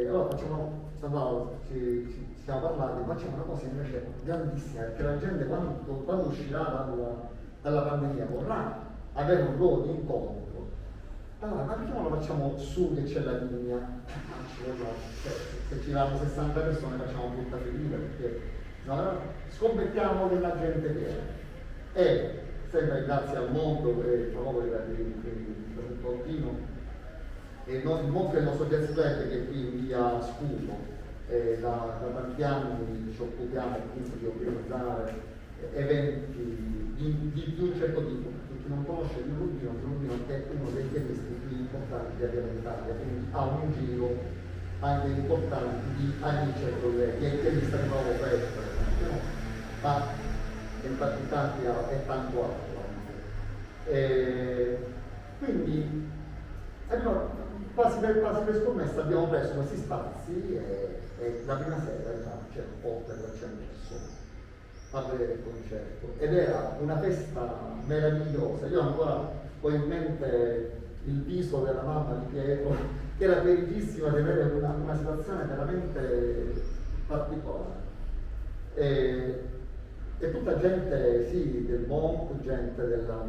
allora ci siamo parlati, facciamo una cosa invece grandissima, perché la gente quando uscirà dalla pandemia vorrà avere un luogo di incontro. Allora, ma perché non lo facciamo su che c'è la linea? Se ci vanno 60 persone facciamo brutta figura, perché no, scommettiamo che la gente viene. E sempre grazie al mondo e il favore di Contino, il mondo del nostro jazz club che è qui in via Scudo, da tanti anni ci occupiamo appunto di organizzare eventi di un certo tipo. Per chi non conosce il Rubino è uno dei pianisti più importanti che abbiamo in Italia, quindi ha un giro anche importante di amici e colleghi, e pianista di nuovo questo, ma infatti tanti e tanto altro. Quindi quasi per scommessa abbiamo preso questi spazi e la prima sera c'era un po' per 300 persone a vedere il concerto ed era una festa meravigliosa. Io ancora ho in mente il viso della mamma di Pietro, che era felicissima di avere una situazione veramente particolare. E tutta gente, sì, del MONC, gente della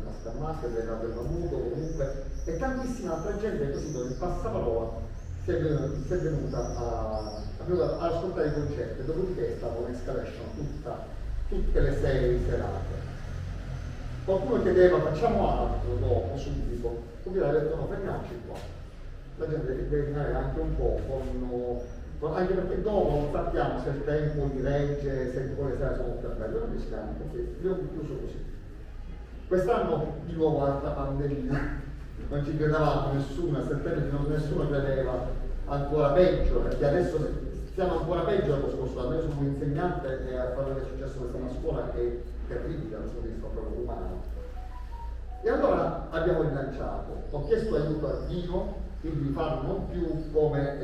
Mascamacca, del Mamuto, comunque, e tantissima altra gente così dove il passaparola si è venuta ad ascoltare i concerti, dopodiché è stata un'escalation tutte le 6 serate. Qualcuno chiedeva facciamo altro dopo, subito, quindi ha detto no, fermiamoci qua. La gente deve rimanere anche un po', anche perché dopo non sappiamo se il tempo di regge, se poi le sere sono più belle, non rischiamo, perché abbiamo chiuso così. Quest'anno di nuovo altra pandemia, non ci credevamo nessuno, a settembre nessuno credeva, ancora peggio, perché adesso siamo ancora peggio dello scorso anno. Io sono un insegnante e a quello che è successo quest'anno a scuola è terribile dal punto di vista proprio umano. E allora abbiamo rilanciato, ho chiesto aiuto a Dio, quindi di farlo non più come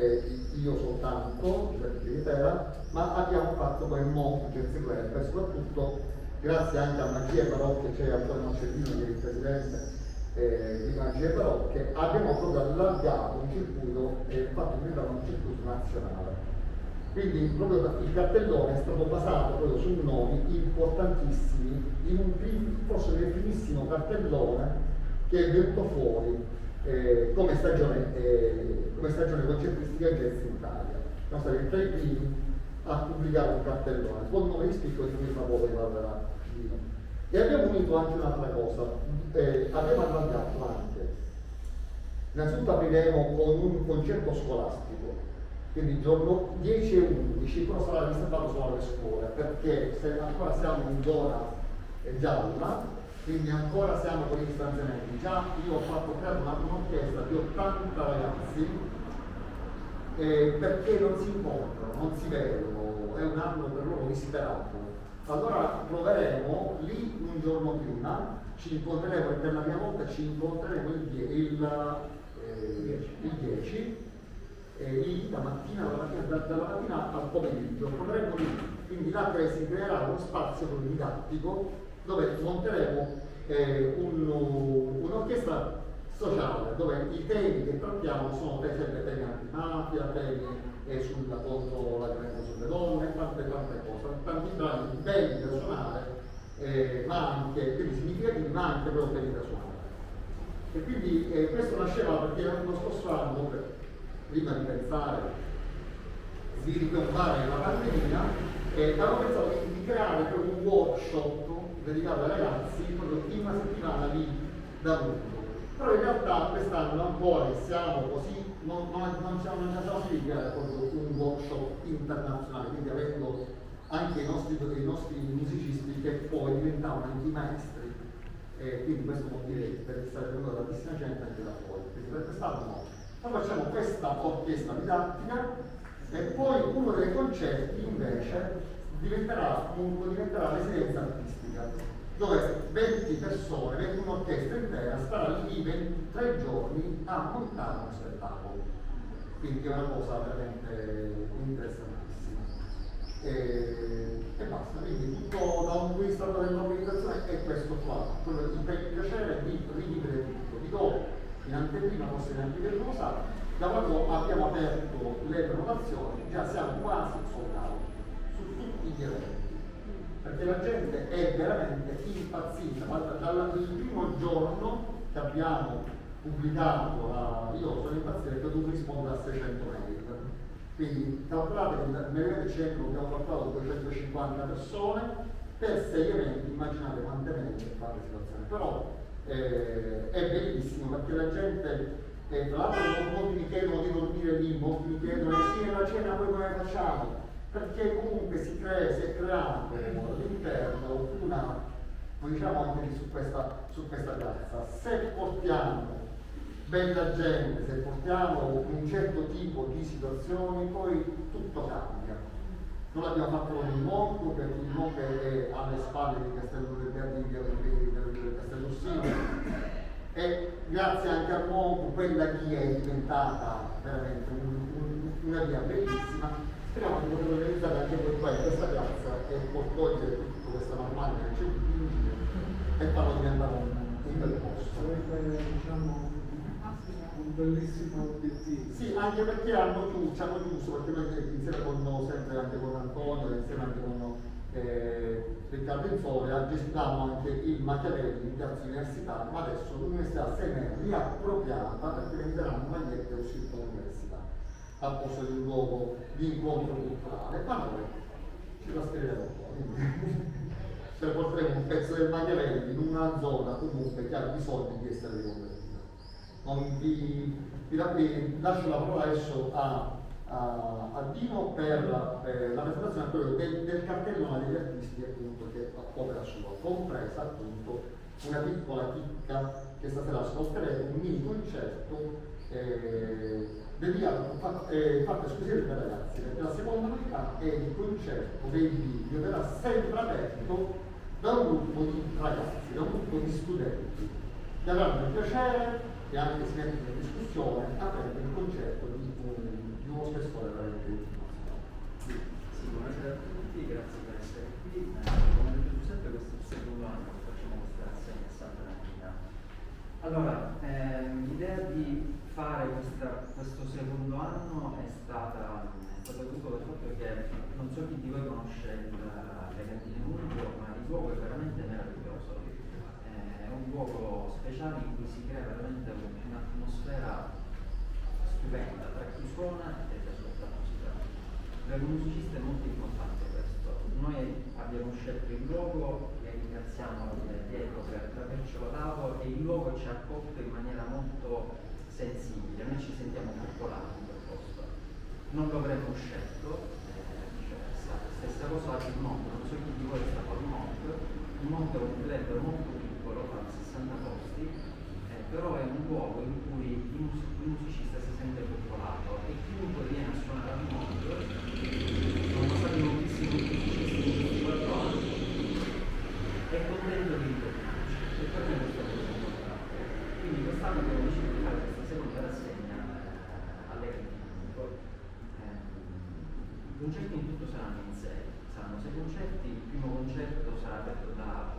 io soltanto, ma abbiamo fatto poi il MONC Jazz Club, e soprattutto grazie anche a Magie Barocche, c'è Antonio Marcellino che è il presidente di Magie Barocche, abbiamo proprio allargato un circuito e fatto diventare un circuito nazionale. Quindi proprio il cartellone è stato basato proprio su nomi importantissimi, forse nel primissimo cartellone che è venuto fuori come stagione concertistica jazz in Italia. Siamo stati tra i primi a pubblicare un cartellone, con nome di spicco di cui fra poco parlerà. E abbiamo unito anche un'altra cosa, abbiamo allargato anche. Innanzitutto apriremo con un concerto scolastico, quindi il giorno 10 e 11, però sarà riservato solo alle scuole, perché se ancora siamo in zona gialla, quindi ancora siamo con i distanziamenti. Già io ho fatto creare un'orchestra di 80 ragazzi perché non si incontrano, non si vedono, è un anno per loro disperato. Allora proveremo lì un giorno prima, ci incontreremo per la prima volta, ci incontreremo il 10, lì dalla mattina al pomeriggio, proveremo lì, quindi là si creerà uno spazio didattico dove monteremo un'orchestra sociale, dove i temi che trattiamo sono per esempio temi antimafia, temi contro la violenza sulle donne, tante cose, tanti brani belli da suonare, ma anche quindi significativi, ma anche proprio belli da suonare. E quindi questo nasceva perché lo scorso anno, prima di pensare, di ripreoccupare la pandemia, avevo pensato di creare proprio un workshop dedicato ai ragazzi proprio in una settimana lì da gruppo. Però in realtà quest'anno ancora siamo così, non siamo riusciti a creare proprio un workshop internazionale, quindi avendo anche i nostri musicisti che poi diventavano anche i maestri, quindi questo vuol dire per stare venuta tantissima gente anche da fuori, quindi per quest'anno no. Noi facciamo questa orchestra didattica e poi uno dei concerti invece diventerà residenza artistica, dove 20 persone, 21 orchestre intera starà lì 3 giorni a montare uno spettacolo. Quindi è una cosa veramente interessantissima. E basta, quindi tutto da un punto di vista dell'organizzazione è questo qua. Quello che mi fa piacere è di rivivere tutto. Vi do in anteprima, forse neanche che lo sa, Da quando abbiamo aperto le prenotazioni già siamo quasi sold out su tutti gli eventi, perché la gente è veramente impazzita. Dal primo giorno che abbiamo pubblicato, io sono impazzito perché ho dovuto rispondere a 600 mail. Quindi calcolate che nell'evento centro abbiamo portato 250 persone per 6 eventi, immaginate quante mail e quante situazioni. Però è bellissimo perché la gente, tra l'altro molti mi chiedono di dormire lì, molti mi chiedono sì, la cena poi come facciamo? Perché comunque si è creato all'interno noi diciamo anche lì su questa piazza, se portiamo bella gente, se portiamo un certo tipo di situazioni, poi tutto cambia. Noi l'abbiamo fatto con il Monco, perché il Monco è alle spalle di Castello del Castellossino, e grazie anche al Monco quella via è diventata veramente una via bellissima. Speriamo di poter organizzare anche per questa piazza e può togliere tutta questa normale che c'è in giro e farlo diventare un bel posto. Diciamo un bellissimo obiettivo. Sì, anche perché ci hanno chiuso, perché noi insieme sempre anche con Antonio, insieme anche con Riccardo Inzoia, gestivamo anche il Machiavelli in piazza universitaria, ma adesso l'università se ne è riappropriata perché venderanno magliette uscite dall'università al posto di un luogo di incontro culturale, ma noi ci trasferiremo un po', cioè porteremo un pezzo del Machiavelli in una zona comunque che ha bisogno di essere riconvertita. Non vi lascio la parola adesso a Dino per la presentazione del cartello degli artisti appunto che opera sua, compresa appunto una piccola chicca che stasera ascolteremo, un mini concerto dedicato fatto esclusivamente ai ragazzi, perché la seconda novità è il concerto che il video verrà sempre aperto da un gruppo di ragazzi, da un gruppo di studenti che avranno il piacere e anche si mette in discussione aprendo il concerto di uno spessore veramente internazionale. Sì, buonasera a tutti, grazie per essere qui. Come ha detto Giuseppe, questo è il secondo anno che facciamo questa rassegna a Santa Marina. Allora, l'idea di fare questo secondo anno è stata dovuta dal fatto che non so chi di voi conosce le cantine Umbro, ma il luogo è veramente meraviglioso. È un luogo speciale in cui si crea veramente un'atmosfera stupenda tra chi suona e chi ascolta musica. Per un musicista è molto importante questo. Noi abbiamo scelto il luogo e ringraziamo Diego per avercelo dato, e il luogo ci ha accolto in maniera molto sensibile. Noi ci sentiamo popolati in quel posto. Non lo avremmo scelto, stessa cosa al Monte, non so chi di voi è stato al Monte. Il Monte è un club molto piccolo, fa 60 posti, però è un luogo in cui il musicista si sente popolato e chiunque viene a suonare al Monte, sono passati moltissimi musicisti in 4 anni, è contento di incontrarci, e per me questa cosa è importante. Quindi quest'anno abbiamo deciso di fare questa seconda rassegna alle Cantine. I concerti in tutto saranno in 6, saranno 6 concerti. Il primo concerto sarà aperto da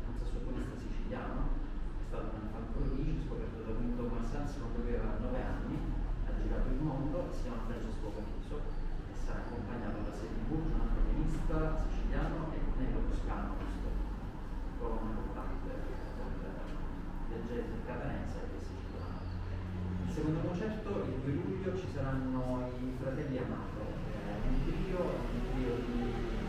un sassofonista siciliano, è stato un Franco-Rodici, scoperto da Guido Massazzi quando aveva 9 anni, ha girato il mondo, si chiama Francesco Caruso e sarà accompagnato da Sedi Burgio, un altro pianista siciliano, e Nello Toscano, questo colonna importante del jazz catanese e siciliano. Il secondo concerto, il 2 luglio, ci saranno i fratelli Amato, un trio di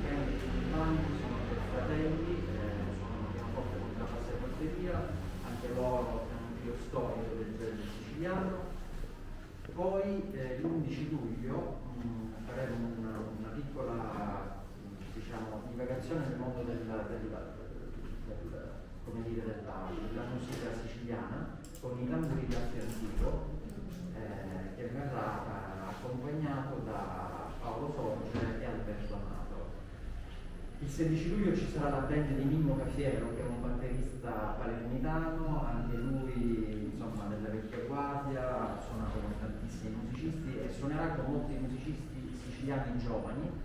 Kennedy e Giovanni, sono 3 fratelli, suonano pianoforte, contrabbasso e batteria, anche loro è un trio storico del jazz siciliano. Poi l'11 luglio faremo una piccola divagazione nel mondo della musica siciliana con i tamburi di arte antico, che verrà accompagnato da Paolo Sorge e Alberto Amato. Il 16 luglio ci sarà la band di Mimmo Cafiero, che è un batterista palermitano, anche lui insomma della vecchia guardia, ha suonato con tantissimi musicisti e suonerà con molti musicisti siciliani giovani,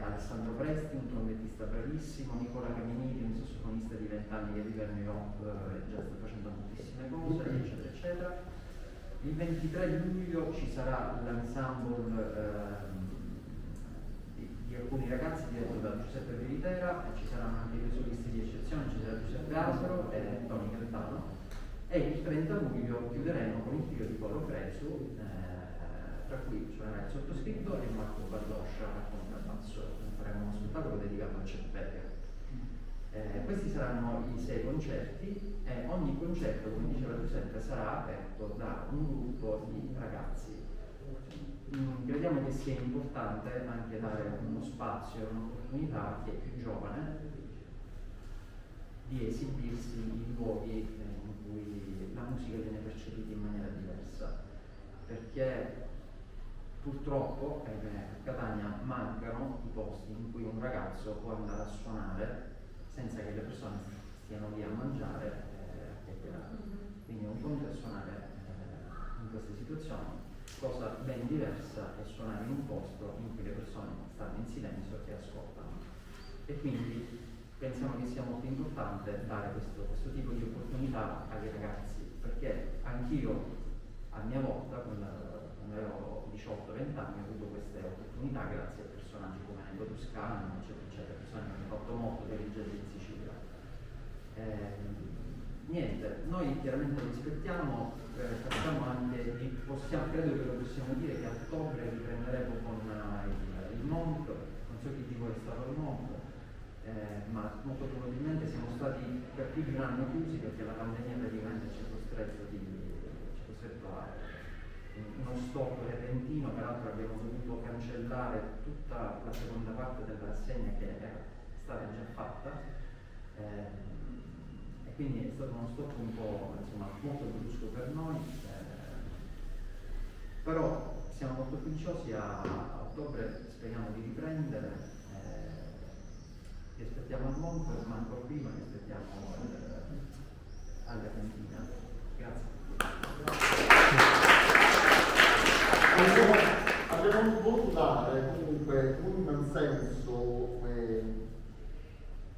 Alessandro Presti, un trombettista bravissimo, Nicola Caminiti, un sassofonista di 20 anni che vive a New York e già sta facendo moltissime cose, eccetera eccetera. Il 23 luglio ci sarà l'ensemble di alcuni ragazzi diretto da Giuseppe Veritera, e ci saranno anche dei solisti di eccezione, ci sarà Giuseppe Asaro e Tony Cantano, e il 30 luglio chiuderemo con il trio di Paolo Fresu, tra cui suonerà il sottoscritto e Marco Bardoscia al contrabbasso. Faremo uno spettacolo dedicato a Chet Baker. Questi saranno i 6 concerti, e ogni concerto, come diceva Giuseppe, sarà aperto da un gruppo di ragazzi. Crediamo che sia importante anche dare uno spazio, un'opportunità a chi è più giovane di esibirsi in luoghi in cui la musica viene percepita in maniera diversa, perché purtroppo a Catania mancano i posti in cui un ragazzo può andare a suonare senza che le persone stiano lì a mangiare a chiacchierare. Quindi un conto è suonare in queste situazioni, cosa ben diversa è suonare in un posto in cui le persone stanno in silenzio e ascoltano. E quindi pensiamo che sia molto importante dare questo tipo di opportunità ai ragazzi, perché anch'io a mia volta, quando avevo 18-20 anni, ho avuto queste opportunità grazie a personaggi come Ennio Toscano, eccetera, persone che hanno fatto molto per il jazz in Sicilia. Niente, noi chiaramente rispettiamo, facciamo anche, credo che lo possiamo dire, che a ottobre riprenderemo con il MONC, non so chi di voi è stato al MONC, ma molto probabilmente siamo stati per più di un anno chiusi perché la pandemia praticamente ci ha costretto a uno stop repentino. Peraltro abbiamo dovuto cancellare tutta la seconda parte della rassegna che era stata già fatta, e quindi è stato uno stop un po', insomma, molto brusco per noi, però siamo molto fiduciosi. A ottobre speriamo di riprendere. Vi aspettiamo al mondo, ma ancora prima vi aspettiamo alla cantina. Grazie. Abbiamo voluto dare comunque un senso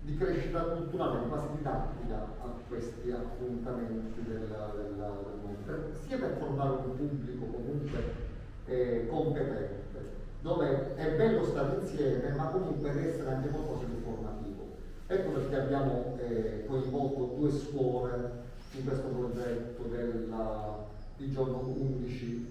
di crescita culturale, quasi didattica, a questi appuntamenti del mondo, sia per formare un pubblico comunque competente, dove è bello stare insieme, ma comunque deve essere anche qualcosa di formativo. Ecco perché abbiamo coinvolto 2 scuole in questo progetto di giorno 11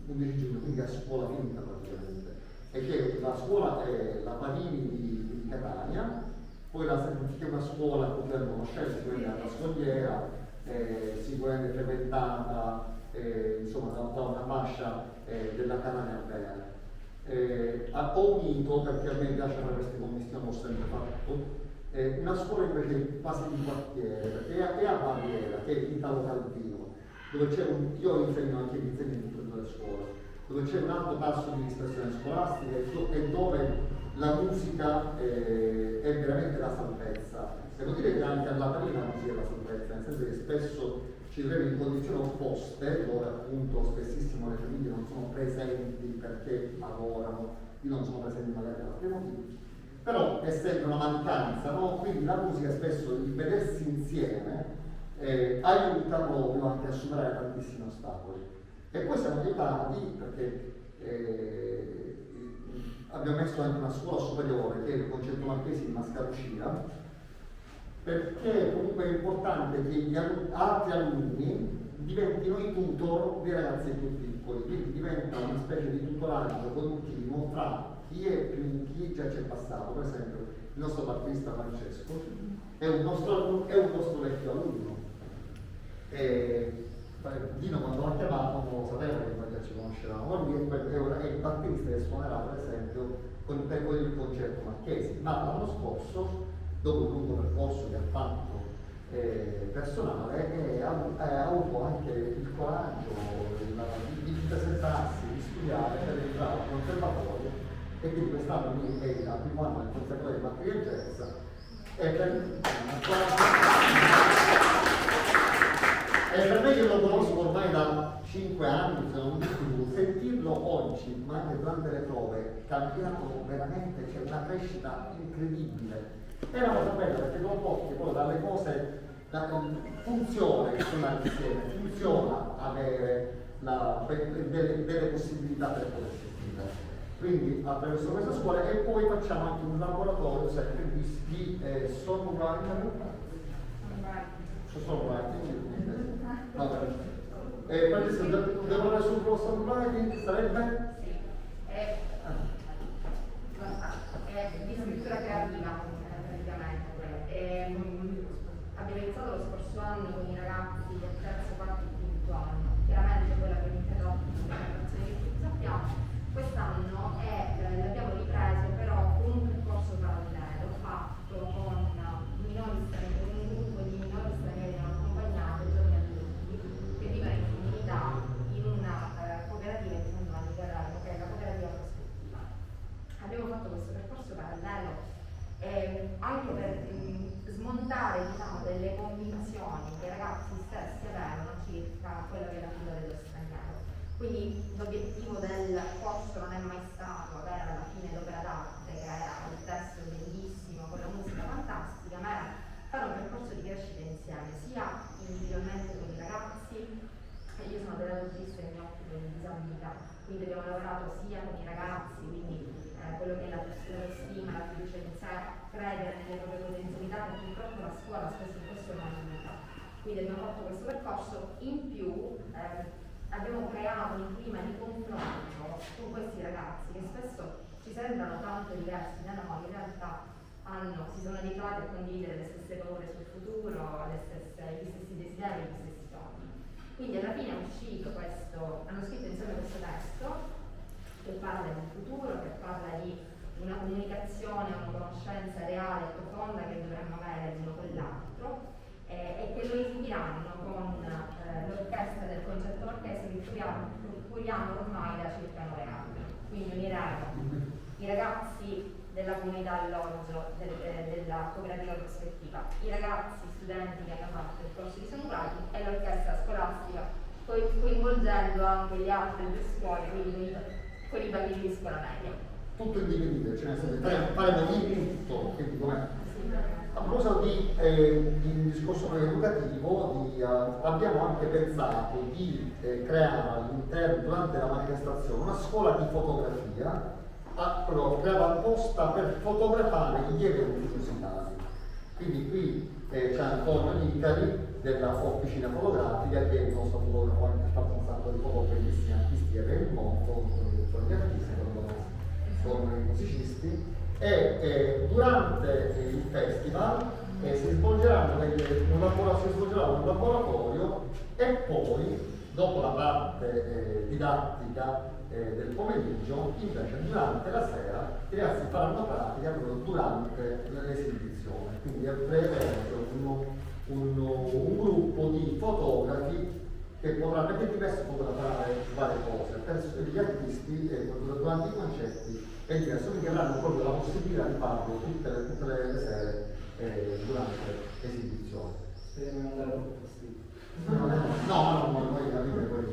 giugno, quindi a scuola finita praticamente, e che la scuola è la Panini di Catania, poi che è una scuola che abbiamo conoscenza, quella la Scogliera, sicuramente frequentata insomma da una fascia della Catania Alpea. Ho unito, perché a me piace fare queste commissioni, ho sempre fatto, una scuola invece quasi di quartiere, perché è a Barriera, che è Italo Calvino, dove io insegno anche gli insegnanti in tutte le scuole, dove c'è un alto tasso di dispersione scolastica e dove la musica è veramente la salvezza. Devo dire che anche alla Panina la musica è la salvezza, nel senso che spesso ci troviamo in condizioni opposte, dove appunto spessissimo le famiglie non sono presenti perché lavorano, io non sono presenti magari per altri motivi, però è sempre una mancanza, no? Quindi la musica spesso, il vedersi insieme, aiuta proprio anche a superare tantissimi ostacoli. E poi siamo aiutati perché abbiamo messo anche una scuola superiore, che è il Concetto Marchesi di Mascaruccia, perché comunque è importante che gli altri alunni diventino i tutor dei ragazzi più piccoli, quindi diventa una specie di tutoraggio continuo fra chi già c'è passato. Per esempio il nostro batterista Francesco è un nostro vecchio alunno. Dino, quando l'ha chiamato, non lo sapeva che noi già ci conoscevamo, ma lui è il batterista che suonerà per esempio con il Concerto Marchesi, ma l'anno scorso, dopo un lungo percorso che ha fatto personale, ha avuto anche il coraggio di presentarsi, di studiare per entrare al conservatorio, e quindi quest'anno lui è il primo anno del conservatorio di batteria e jazz, e per me, io lo conosco ormai da 5 anni, se non di più, sentirlo oggi, ma anche durante le prove, è cambiato veramente, c'è una crescita incredibile. È una cosa bella perché lo porti poi dalle cose funziona il suonare insieme, funziona avere delle possibilità per poter gestire. Quindi attraverso questa scuola e poi facciamo anche un laboratorio sempre di songwriting. Francesco, devo parlare sul songwriting? Sarebbe? Sì, è di scrittura creativa praticamente. Abbiamo iniziato lo scorso anno con i ragazzi del terzo, quarto e quinto anno, chiaramente poi l'abbiamo interrotto per le preparazioni che tutti sappiamo. Quest'anno l'abbiamo ripreso però con un percorso parallelo fatto con minori stranieri, un gruppo di minori stranieri non accompagnati, giovani adulti, che vivono in comunità in una cooperativa di San Giovanni Guerrero, che è la cooperativa prospettiva. Abbiamo fatto questo percorso parallelo anche per smontare, diciamo, delle convinzioni che i ragazzi stessi avevano circa quello che è la figura dello straniero. Quindi l'obiettivo del corso non è mai stato avere alla fine l'opera d'arte, che era il testo bellissimo con la musica fantastica, ma era fare un percorso di crescita insieme, sia individualmente con i ragazzi. Io sono pedagogista e mi occupo di disabilità, quindi abbiamo lavorato sia con i ragazzi, quindi quello che è la stima, la fiducia in sé, credere nelle proprie potenzialità, perché purtroppo la scuola spesso questo non aiuta. Quindi abbiamo fatto questo percorso, in più abbiamo creato un clima di confronto con questi ragazzi che spesso ci sembrano tanto diversi da noi, in realtà si sono abituati a condividere le stesse paure sul futuro, gli stessi desideri, gli stessi sogni. Quindi alla fine è uscito hanno scritto insieme questo testo che parla del futuro, che parla di una comunicazione, una conoscenza reale e profonda che dovremmo avere l'uno con l'altro e che lo esibiranno con l'orchestra del concerto orchestra che curiamo ormai da circa 9 anni. Quindi uniremo i ragazzi della comunità alloggio della cooperativa prospettiva, i ragazzi studenti che hanno fatto il corso di songwriting e l'orchestra scolastica, coinvolgendo anche gli altri delle scuole, quindi con i bambini di scuola media. Tutto individuo, cioè nel senso faremo di tutto, quindi come a proposito di discorso educativo, abbiamo anche pensato di creare all'interno, durante la manifestazione, una scuola di fotografia creata apposta per fotografare gli eventi musicali. Quindi qui c'è Antonio Nicari della Officina Fotografica, che è il nostro fotografo, anche ha fatto un sacco di foto bellissimi artisti e con gli artisti, con i musicisti, e durante il festival si svolgerà un laboratorio e poi, dopo la parte didattica del pomeriggio, invece durante la sera i ragazzi faranno pratica proprio durante l'esibizione. Quindi prevede un gruppo di fotografi che potranno diversi fotografare varie cose. Penso che gli artisti durante i concerti e diversi che avranno proprio la possibilità di farlo tutte le sere durante l'esibizione. Speriamo di andare un po' No, noi capite, poi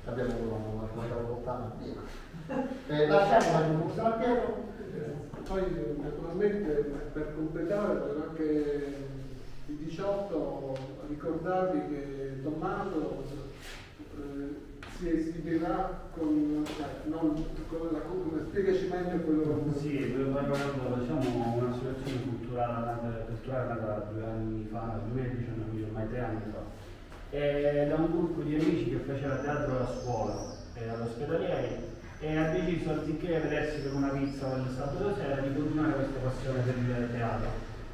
abbiamo una lontana. Lasciamo la Pietro. Poi naturalmente per completare voglio anche il 18 ricordarvi che Tommaso si esibirà spiegaci meglio quello che... Sì, diciamo un'associazione culturale nata 2 anni fa, nel 2019, quindi ormai 3 anni fa, da un gruppo di amici che faceva teatro a scuola, all'ospedalieri, e ha deciso, anziché vedersi per una pizza il sabato sera, di continuare questa passione per il teatro.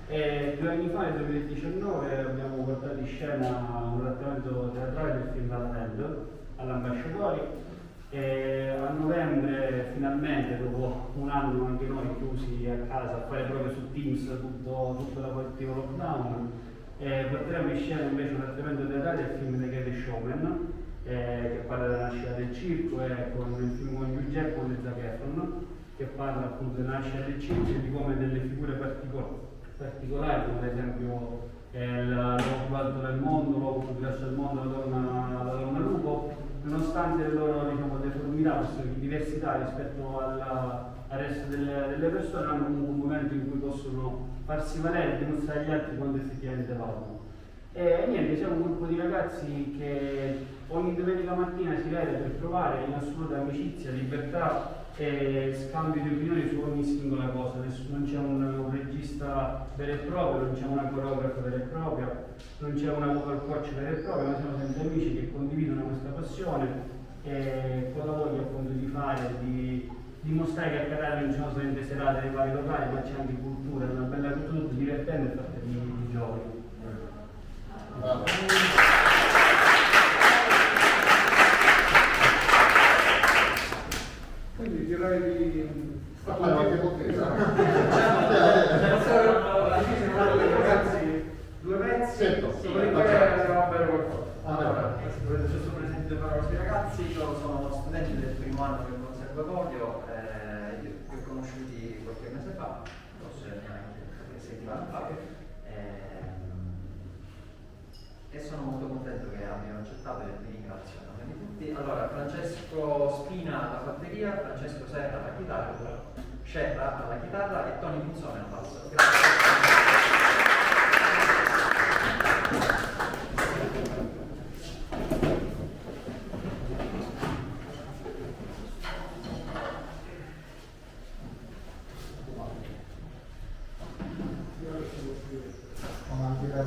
2 anni fa, nel 2019, abbiamo portato in scena un adattamento teatrale del film Valatello all'Ambasciatori. A novembre, finalmente, dopo un anno anche noi chiusi a casa a fare proprio su Teams tutto l'appositivo lockdown, porteremo in scena invece un adattamento teatrale del film The Great Showman, che parla della nascita del circo, e con il film con Hugh Jackman e Zac Efron, che parla appunto della nascita del circo e di come delle figure particolari, come ad esempio l'uomo più alto del mondo, l'uomo più grasso del mondo, la donna lupo, nonostante le loro deformità, queste diversità rispetto al resto delle persone, hanno comunque un momento in cui possono farsi valere e dimostrare agli altri quanto effettivamente valgono. siamo un gruppo di ragazzi che ogni domenica mattina si vede per provare in assoluta amicizia, libertà e scambio di opinioni su ogni singola cosa. Non c'è un regista vero e proprio, non c'è una coreografa vera e propria, non c'è una vocal coach vera e propria, ma siamo sempre amici che condividono questa passione e con la voglia appunto di fare, di dimostrare che a Carrara non ci sono solamente serate nei vari locali, ma c'è anche cultura, una bella cultura divertente fatta di giovani. Quindi direi di ragazzi due mezzi, Certo. dopodiché andiamo a bere qualcosa. Allora, giusto per esempio parole sui ragazzi, loro sono studenti del primo anno del conservatorio, li ho conosciuti qualche mese fa, forse neanche qualche settimana fa, e sono molto contento che abbiano accettato e vi ringrazio a nome di tutti. Allora, Francesco Spina alla batteria, Francesco Serra alla chitarra, Scerra alla chitarra e Tony Pinzone al basso. Grazie. Avanti per la